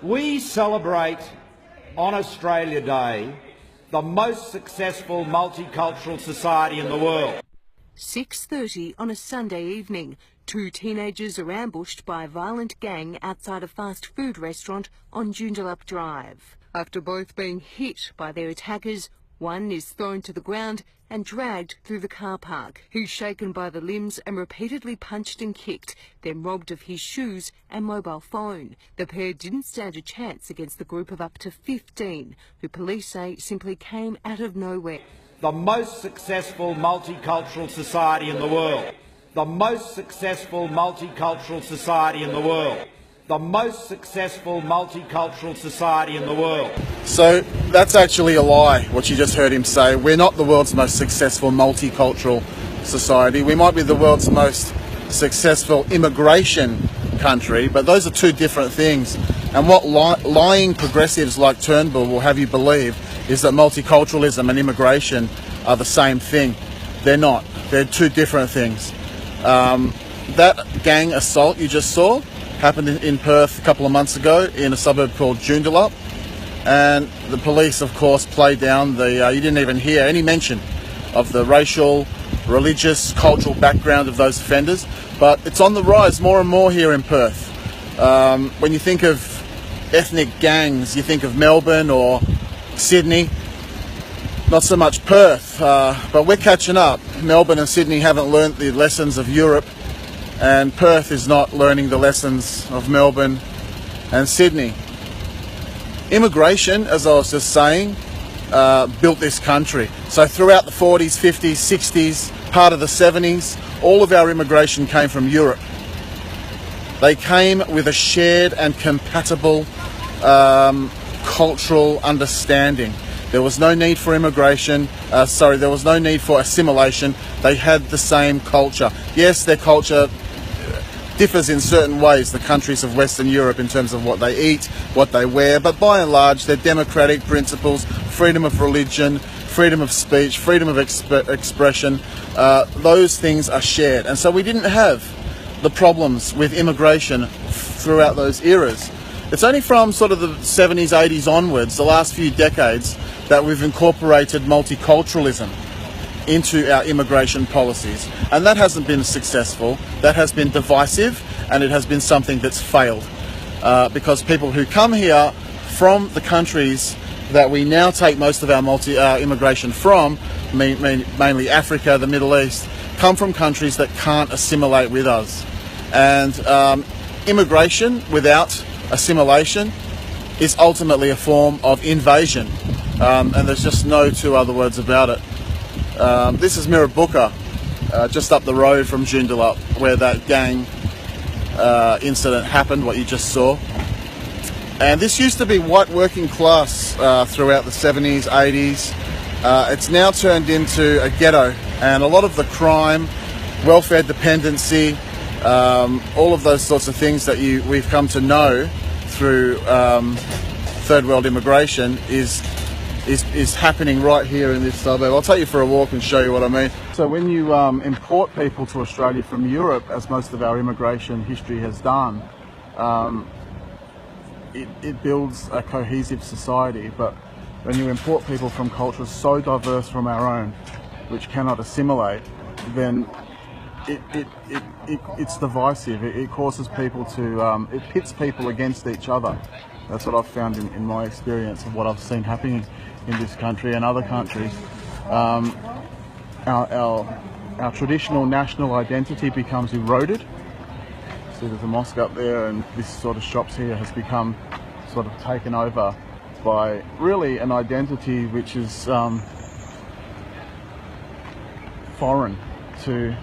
We celebrate on Australia Day the most successful multicultural society in the world. 6:30 on a Sunday evening, two teenagers are ambushed by a violent gang outside a fast food restaurant on Joondalup Drive. After both being hit by their attackers, one is thrown to the ground and dragged through the car park. He's shaken by the limbs and repeatedly punched and kicked, then robbed of his shoes and mobile phone. The pair didn't stand a chance against the group of up to 15, who police say simply came out of nowhere. The most successful multicultural society in the world. The most successful multicultural society in the world. The most successful multicultural society in the world. So that's actually a lie, what you just heard him say. We're not the world's most successful multicultural society. We might be the world's most successful immigration country, but those are two different things. And what lying progressives like Turnbull will have you believe is that multiculturalism and immigration are the same thing. They're not. They're two different things. That gang assault you just saw happened in Perth a couple of months ago in a suburb called Joondalup, and the police of course played down the, you didn't even hear any mention of the racial, religious, cultural background of those offenders, but it's on the rise more and more here in Perth. When you think of ethnic gangs, you think of Melbourne or Sydney, not so much Perth, but we're catching up. Melbourne and Sydney haven't learnt the lessons of Europe, and Perth is not learning the lessons of Melbourne and Sydney. Immigration, as I was just saying, built this country. So throughout the 40s, 50s, 60s, part of the 70s, all of our immigration came from Europe. They came with a shared and compatible cultural understanding. There was no need for immigration, there was no need for assimilation. They had the same culture. Yes, their culture differs in certain ways, the countries of Western Europe, in terms of what they eat, what they wear, but by and large, their democratic principles, freedom of religion, freedom of speech, freedom of expression, those things are shared. And so we didn't have the problems with immigration throughout those eras. It's only from sort of the 70s, 80s onwards, the last few decades, that we've incorporated multiculturalism into our immigration policies. And that hasn't been successful. That has been divisive, and it has been something that's failed. Because people who come here from the countries that we now take most of our immigration from, mainly Africa, the Middle East, come from countries that can't assimilate with us. And immigration without assimilation is ultimately a form of invasion, and there's just no two other words about it. This is Mirrabooka, just up the road from Joondalup, where that gang incident happened, what you just saw. And this used to be white working class throughout the 70s, 80s. It's now turned into a ghetto, and a lot of the crime, welfare dependency, all of those sorts of things that we've come to know through third world immigration is happening right here in this suburb. I'll take you for a walk and show you what I mean. So when you import people to Australia from Europe, as most of our immigration history has done, it builds a cohesive society. But when you import people from cultures so diverse from our own, which cannot assimilate, then it's divisive. It causes people to, it pits people against each other. That's what I've found in my experience of what I've seen happening in this country and other countries. Our traditional national identity becomes eroded. See, there's a mosque up there, and this sort of shops here has become sort of taken over by really an identity which is foreign to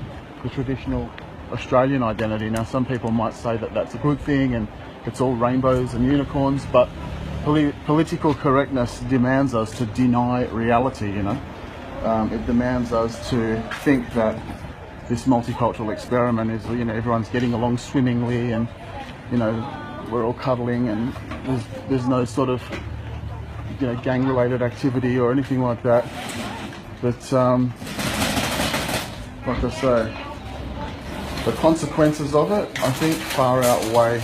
the traditional Australian identity. Now, some people might say that that's a good thing and it's all rainbows and unicorns, but political correctness demands us to deny reality, you know. It demands us to think that this multicultural experiment is, you know, everyone's getting along swimmingly and, you know, we're all cuddling and there's no sort of, you know, gang-related activity or anything like that. But, like I say, the consequences of it, I think, far outweigh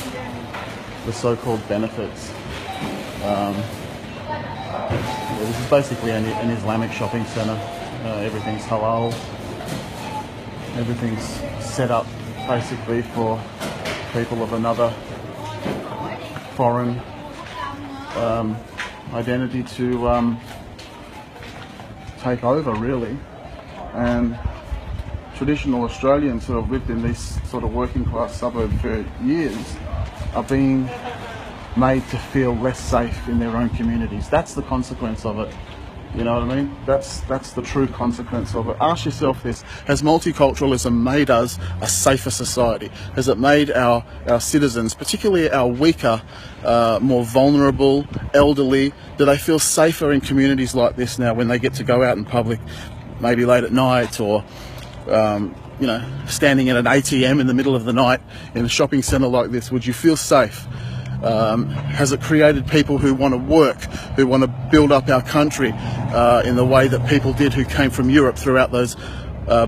the so-called benefits. This is basically an Islamic shopping centre. Everything's halal. Everything's set up basically for people of another foreign identity to take over, really. And traditional Australians who have lived in these sort of working class suburbs for years are being made to feel less safe in their own communities. That's the consequence of it. You know what I mean? That's the true consequence of it. Ask yourself this: has multiculturalism made us a safer society? Has it made our citizens, particularly our weaker, more vulnerable, elderly, do they feel safer in communities like this now when they get to go out in public, maybe late at night, or you know, standing at an ATM in the middle of the night in a shopping centre like this? Would you feel safe? Has it created people who want to work, who want to build up our country in the way that people did who came from Europe throughout those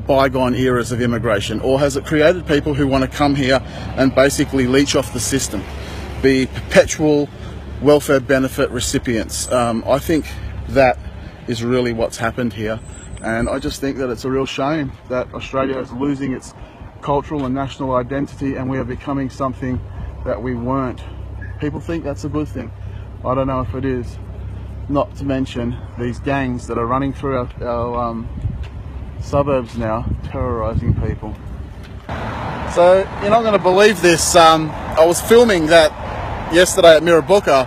bygone eras of immigration? Or has it created people who want to come here and basically leech off the system, be perpetual welfare benefit recipients? I think that is really what's happened here, and I just think that it's a real shame that Australia is losing its cultural and national identity, and we are becoming something that we weren't. People think that's a good thing. I don't know if it is. Not to mention these gangs that are running through our suburbs now, terrorising people. So you're not going to believe this. I was filming that yesterday at Mirrabooka,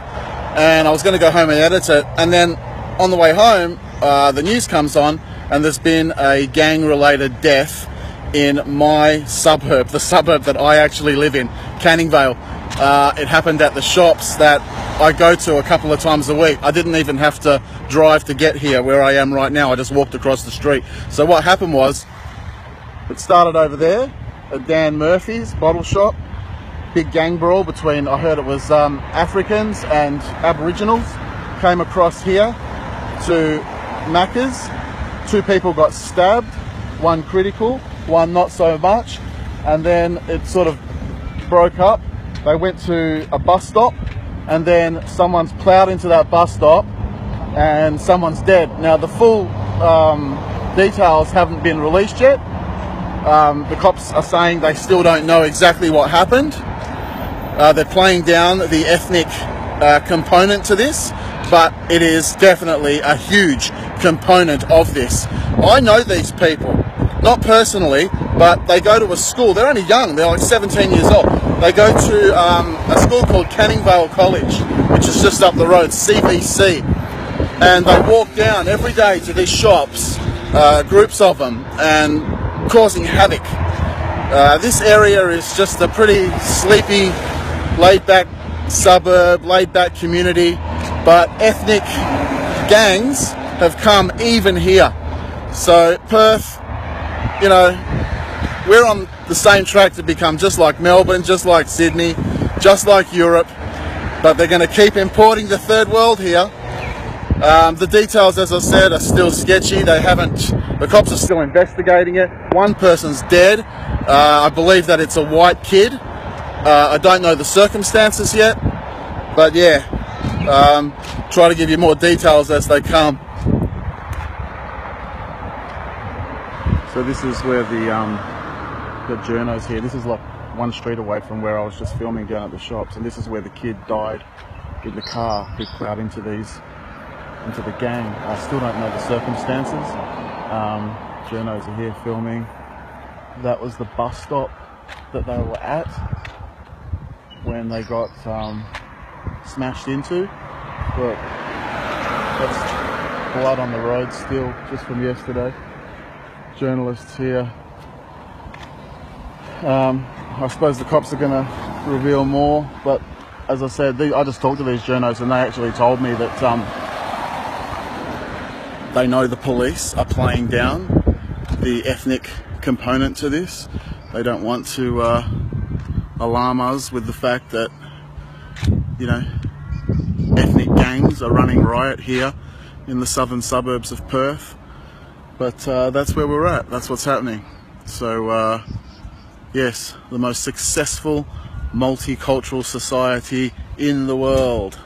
and I was going to go home and edit it, and then on the way home the news comes on, and there's been a gang-related death in my suburb, the suburb that I actually live in, Canning Vale. It happened at the shops that I go to a couple of times a week. I didn't even have to drive to get here where I am right now. I just walked across the street. So what happened was, it started over there at Dan Murphy's bottle shop. Big gang brawl between, I heard it was Africans and Aboriginals. Came across here to Macca's. 2 people got stabbed, 1 critical, 1 not so much. And then it sort of broke up. They went to a bus stop, and then someone's ploughed into that bus stop and someone's dead. Now the full details haven't been released yet. The cops are saying they still don't know exactly what happened. They're playing down the ethnic component to this, but it is definitely a huge component of this. I know these people, not personally, but they go to a school. They're only young, they're like 17 years old. They go to a school called Canning Vale College, which is just up the road, CVC. And they walk down every day to these shops, groups of them, and causing havoc. This area is just a pretty sleepy, laid-back suburb, laid-back community, but ethnic gangs have come even here. So Perth, you know, we're on the same track to become just like Melbourne, just like Sydney, just like Europe, but they're going to keep importing the third world here. The details, as I said, are still sketchy. The cops are still investigating it. 1 person's dead. I believe that it's a white kid. I don't know the circumstances yet, but yeah, try to give you more details as they come. So this is where the journo's here. This is like 1 street away from where I was just filming down at the shops, and this is where the kid died in the car who plowed into the gang. I still don't know the circumstances. Journos are here filming. That was the bus stop that they were at when they got smashed into. Look, that's blood on the road still, just from yesterday. Journalists here. I suppose the cops are going to reveal more, but as I said, I just talked to these journos and they actually told me that they know the police are playing down the ethnic component to this. They don't want to alarm us with the fact that, you know, ethnic gangs are running riot here in the southern suburbs of Perth. But that's where we're at, that's what's happening. So yes, the most successful multicultural society in the world.